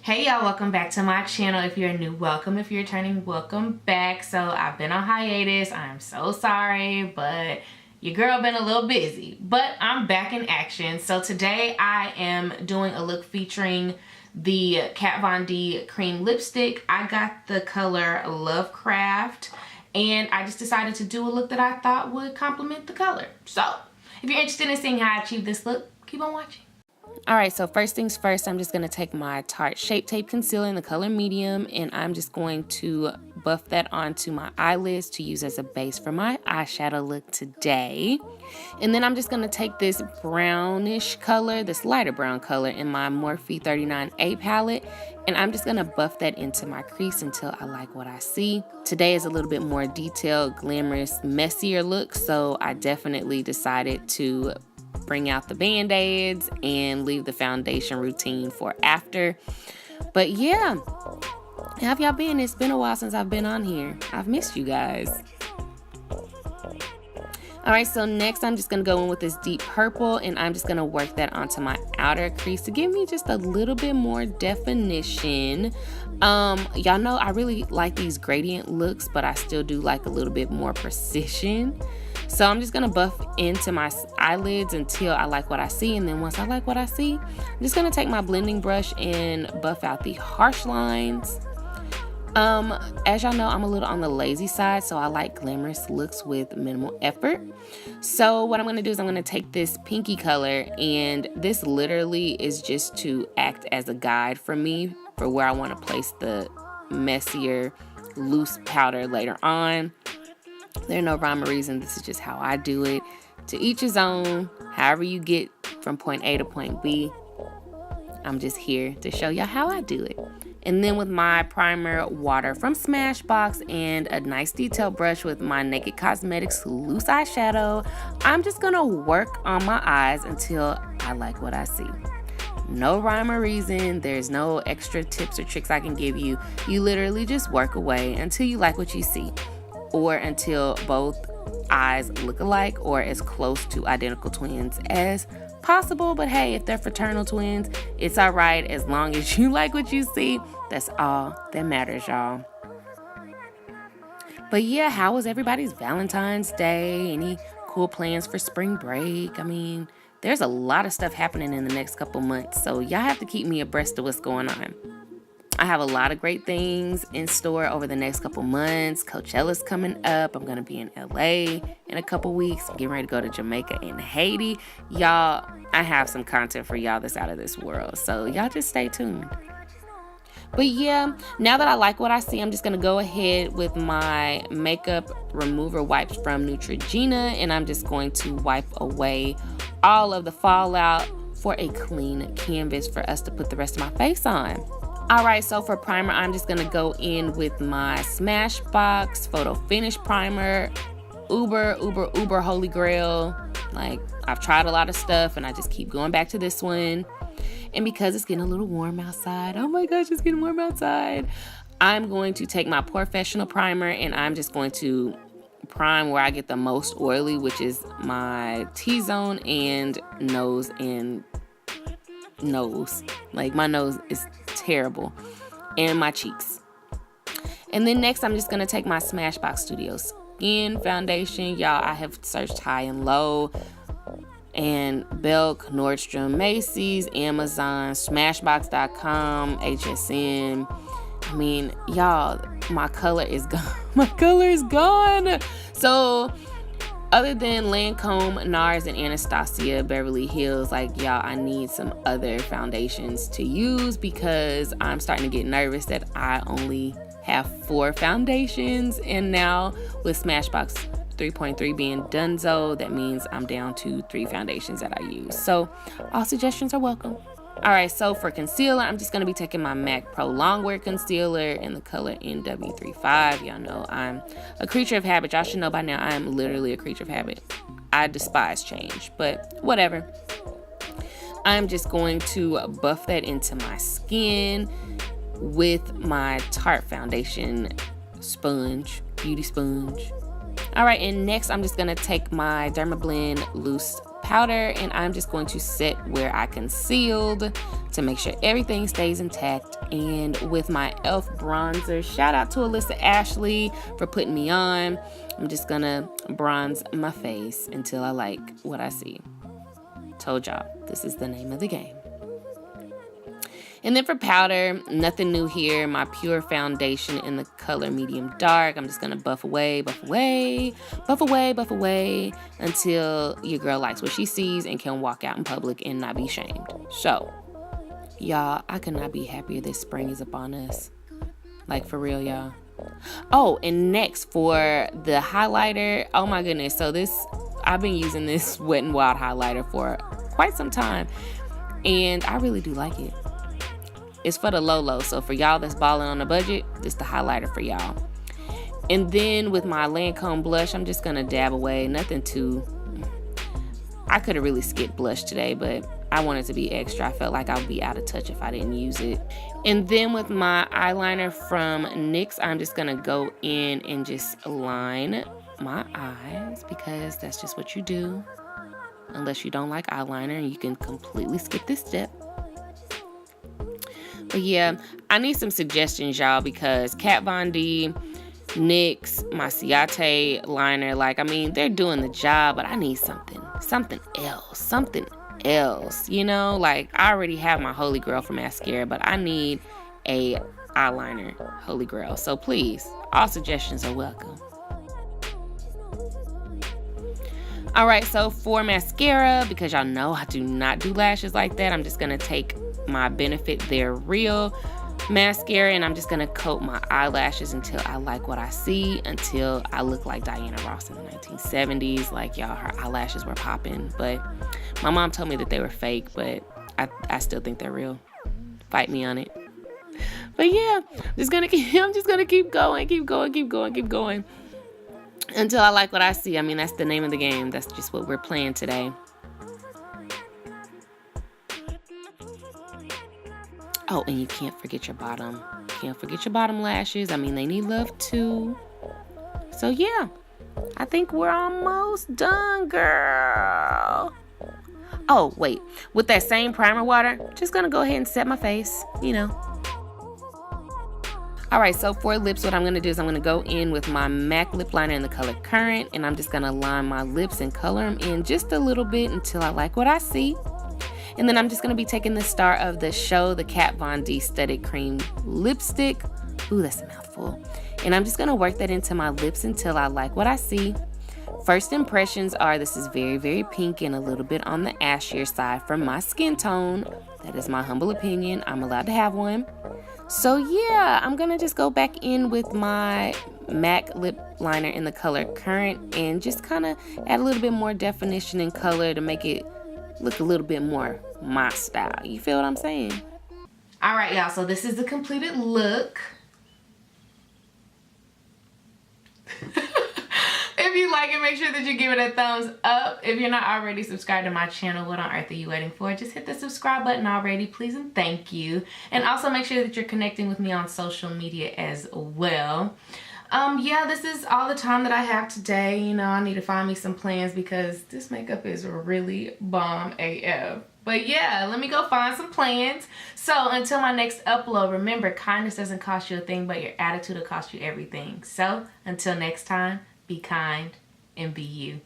Hey y'all, welcome back to my channel. If you're new, welcome. If you're returning, welcome back. So I've been on hiatus. I'm so sorry, but your girl been a little busy, but I'm back in action. So today I am doing a look featuring the Kat Von D cream lipstick. I got the color Lovecraft, and I just decided to do a look that I thought would complement the color. So if you're interested in seeing how I achieve this look, keep on watching. Alright, so first things first, I'm just going to take my Tarte Shape Tape Concealer in the color medium, and I'm just going to buff that onto my eyelids to use as a base for my eyeshadow look today. And then I'm just going to take this brownish color, this lighter brown color in my Morphe 39A palette, and I'm just going to buff that into my crease until I like what I see. Today is a little bit more detailed, glamorous, messier look, so I definitely decided to bring out the band-aids and leave the foundation routine for after. But yeah, how have y'all been? It's been a while since I've been on here. I've missed you guys. Alright, so next I'm just going to go in with this deep purple, and I'm just going to work that onto my outer crease to give me just a little bit more definition. Y'all know I really like these gradient looks, but I still do like a little bit more precision. So I'm just going to buff into my eyelids until I like what I see. And then once I like what I see, I'm just going to take my blending brush and buff out the harsh lines. As y'all know, I'm a little on the lazy side, so I like glamorous looks with minimal effort. So what I'm going to do is I'm going to take this pinky color, and this literally is just to act as a guide for me for where I want to place the messier, loose powder later on. There's no rhyme or reason. This is just how I do it. To each his own. However you get from point A to point B, I'm just here to show y'all how I do it. And then with my primer water from Smashbox and a nice detail brush with my Naked Cosmetics loose eyeshadow, I'm just gonna work on my eyes until I like what I see. No rhyme or reason. There's no extra tips or tricks I can give you. You literally just work away until you like what you see, or until both eyes look alike or as close to identical twins as possible. But hey, if they're fraternal twins, it's all right as long as you like what you see. That's all that matters, y'all. But yeah, how was everybody's Valentine's Day? Any cool plans for spring break? I mean, there's a lot of stuff happening in the next couple months, so y'all have to keep me abreast of what's going on. I have a lot of great things in store over the next couple months. Coachella's coming up. I'm going to be in LA in a couple weeks. I'm getting ready to go to Jamaica and Haiti. Y'all, I have some content for y'all that's out of this world. So y'all just stay tuned. But yeah, now that I like what I see, I'm just going to go ahead with my makeup remover wipes from Neutrogena. And I'm just going to wipe away all of the fallout for a clean canvas for us to put the rest of my face on. Alright, so for primer, I'm just going to go in with my Smashbox Photo Finish Primer. Uber holy grail. Like, I've tried a lot of stuff and I just keep going back to this one. And because it's getting a little warm outside, oh my gosh, it's getting warm outside, I'm going to take my Professional Primer and I'm just going to prime where I get the most oily, which is my T-zone and nose and nose. Like, my nose is terrible, and my cheeks. And then next I'm just going to take my Smashbox Studio Skin Foundation. Y'all, I have searched high and low, and Belk, Nordstrom, Macy's, Amazon, Smashbox.com, HSN. I mean, y'all, my color is gone. My color is gone. So other than Lancome, NARS, and Anastasia Beverly Hills, like, y'all, I need some other foundations to use because I'm starting to get nervous that I only have 4 foundations. And now with Smashbox 3.3 being donezo, that means I'm down to 3 foundations that I use. So all suggestions are welcome. Alright, so for concealer, I'm just going to be taking my MAC Pro Longwear Concealer in the color NW35. Y'all know I'm a creature of habit. Y'all should know by now I am literally a creature of habit. I despise change, but whatever. I'm just going to buff that into my skin with my Tarte Foundation sponge, beauty sponge. Alright, and next I'm just going to take my DERMABLEND Loose powder, and I'm just going to set where I concealed to make sure everything stays intact. And with my e.l.f. bronzer, shout out to Alyssa Ashley for putting me on. I'm just gonna bronze my face until I like what I see. Told y'all, this is the name of the game. And then for powder, nothing new here. My pure foundation in the color medium dark. I'm just gonna buff away, buff away, buff away, buff away until your girl likes what she sees and can walk out in public and not be shamed. So, y'all, I could not be happier this spring is upon us. Like, for real, y'all. Oh, and next for the highlighter, oh my goodness. So I've been using this Wet n Wild highlighter for quite some time, and I really do like it. It's for the low, so for y'all that's balling on a budget, this the highlighter for y'all. And then with my Lancome blush, I'm just gonna dab away, nothing too, I could have really skipped blush today, but I wanted to be extra. I felt like I would be out of touch if I didn't use it. And then with my eyeliner from NYX, I'm just gonna go in and just line my eyes because that's just what you do. Unless you don't like eyeliner, you can completely skip this step. But yeah, I need some suggestions, y'all, because Kat Von D, NYX, my Ciate liner, like, I mean, they're doing the job, but I need something else, you know? Like, I already have my Holy Grail for mascara, but I need a eyeliner Holy Grail. So please, all suggestions are welcome. All right, so for mascara, because y'all know I do not do lashes like that, I'm just gonna take my Benefit They're Real mascara and I'm just gonna coat my eyelashes until I like what I see, until I look like Diana Ross in the 1970s. Like, y'all, her eyelashes were popping, but my mom told me that they were fake, but I still think they're real. Fight me on it. But yeah, I'm just gonna keep going until I like what I see. I mean, that's the name of the game. That's just what we're playing today. Oh, and you can't forget your bottom. Can't forget your bottom lashes. I mean, they need love too. So yeah, I think we're almost done, girl. Oh, wait. With that same primer water, just gonna go ahead and set my face, you know. All right, so for lips, what I'm gonna do is I'm gonna go in with my MAC lip liner in the color Currant, and I'm just gonna line my lips and color them in just a little bit until I like what I see. And then I'm just going to be taking the Star of the Show, the Kat Von D Studded Cream Lipstick. Ooh, that's a mouthful. And I'm just going to work that into my lips until I like what I see. First impressions are this is very, very pink and a little bit on the ashier side for my skin tone. That is my humble opinion. I'm allowed to have one. So yeah, I'm going to just go back in with my MAC lip liner in the color Currant and just kind of add a little bit more definition and color to make it look a little bit more my style. You feel what I'm saying? All right, y'all, so this is the completed look. If you like it, make sure that you give it a thumbs up. If you're not already subscribed to my channel, what on earth are you waiting for? Just hit the subscribe button already, please and thank you. And also make sure that you're connecting with me on social media as well. Yeah, this is all the time that I have today. You know, I need to find me some plans because this makeup is really bomb AF. But yeah, let me go find some plans. So until my next upload, remember, kindness doesn't cost you a thing, but your attitude will cost you everything. So until next time, be kind and be you.